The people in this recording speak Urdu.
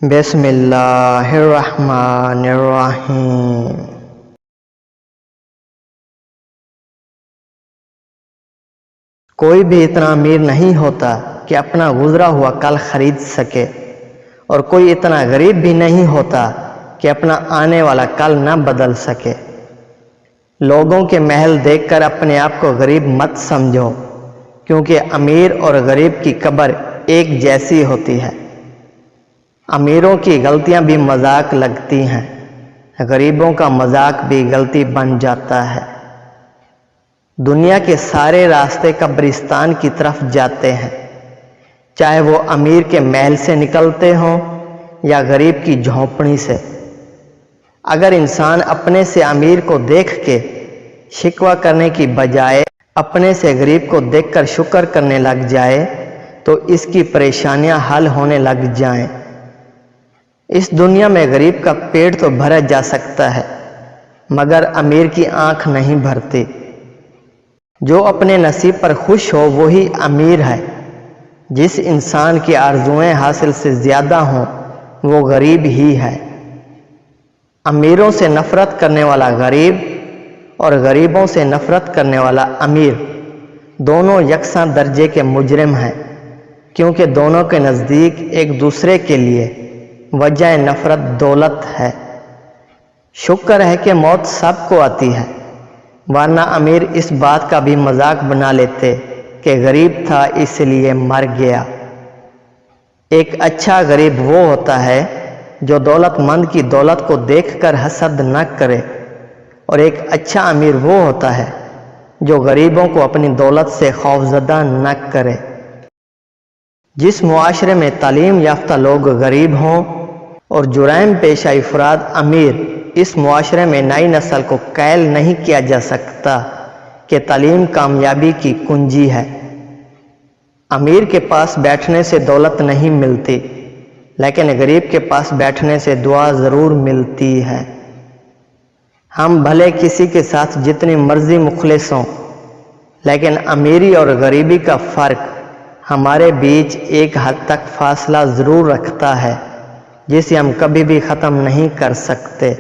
بسم اللہ الرحمن الرحیم۔ کوئی بھی اتنا امیر نہیں ہوتا کہ اپنا گزرا ہوا کل خرید سکے، اور کوئی اتنا غریب بھی نہیں ہوتا کہ اپنا آنے والا کل نہ بدل سکے۔ لوگوں کے محل دیکھ کر اپنے آپ کو غریب مت سمجھو، کیونکہ امیر اور غریب کی قبر ایک جیسی ہوتی ہے۔ امیروں کی غلطیاں بھی مذاق لگتی ہیں، غریبوں کا مذاق بھی غلطی بن جاتا ہے۔ دنیا کے سارے راستے قبرستان کی طرف جاتے ہیں، چاہے وہ امیر کے محل سے نکلتے ہوں یا غریب کی جھونپڑی سے۔ اگر انسان اپنے سے امیر کو دیکھ کے شکوہ کرنے کی بجائے اپنے سے غریب کو دیکھ کر شکر کرنے لگ جائے تو اس کی پریشانیاں حل ہونے لگ جائیں۔ اس دنیا میں غریب کا پیٹ تو بھرا جا سکتا ہے، مگر امیر کی آنکھ نہیں بھرتی۔ جو اپنے نصیب پر خوش ہو وہی امیر ہے۔ جس انسان کی آرزوئیں حاصل سے زیادہ ہوں وہ غریب ہی ہے۔ امیروں سے نفرت کرنے والا غریب اور غریبوں سے نفرت کرنے والا امیر دونوں یکساں درجے کے مجرم ہیں، کیونکہ دونوں کے نزدیک ایک دوسرے کے لیے وجہ نفرت دولت ہے۔ شکر ہے کہ موت سب کو آتی ہے، ورنہ امیر اس بات کا بھی مذاق بنا لیتے کہ غریب تھا اس لیے مر گیا۔ ایک اچھا غریب وہ ہوتا ہے جو دولت مند کی دولت کو دیکھ کر حسد نہ کرے، اور ایک اچھا امیر وہ ہوتا ہے جو غریبوں کو اپنی دولت سے خوفزدہ نہ کرے۔ جس معاشرے میں تعلیم یافتہ لوگ غریب ہوں اور جرائم پیشہ افراد امیر، اس معاشرے میں نئی نسل کو قائل نہیں کیا جا سکتا کہ تعلیم کامیابی کی کنجی ہے۔ امیر کے پاس بیٹھنے سے دولت نہیں ملتی، لیکن غریب کے پاس بیٹھنے سے دعا ضرور ملتی ہے۔ ہم بھلے کسی کے ساتھ جتنی مرضی مخلص ہوں، لیکن امیری اور غریبی کا فرق ہمارے بیچ ایک حد تک فاصلہ ضرور رکھتا ہے، جسے ہم کبھی بھی ختم نہیں کر سکتے۔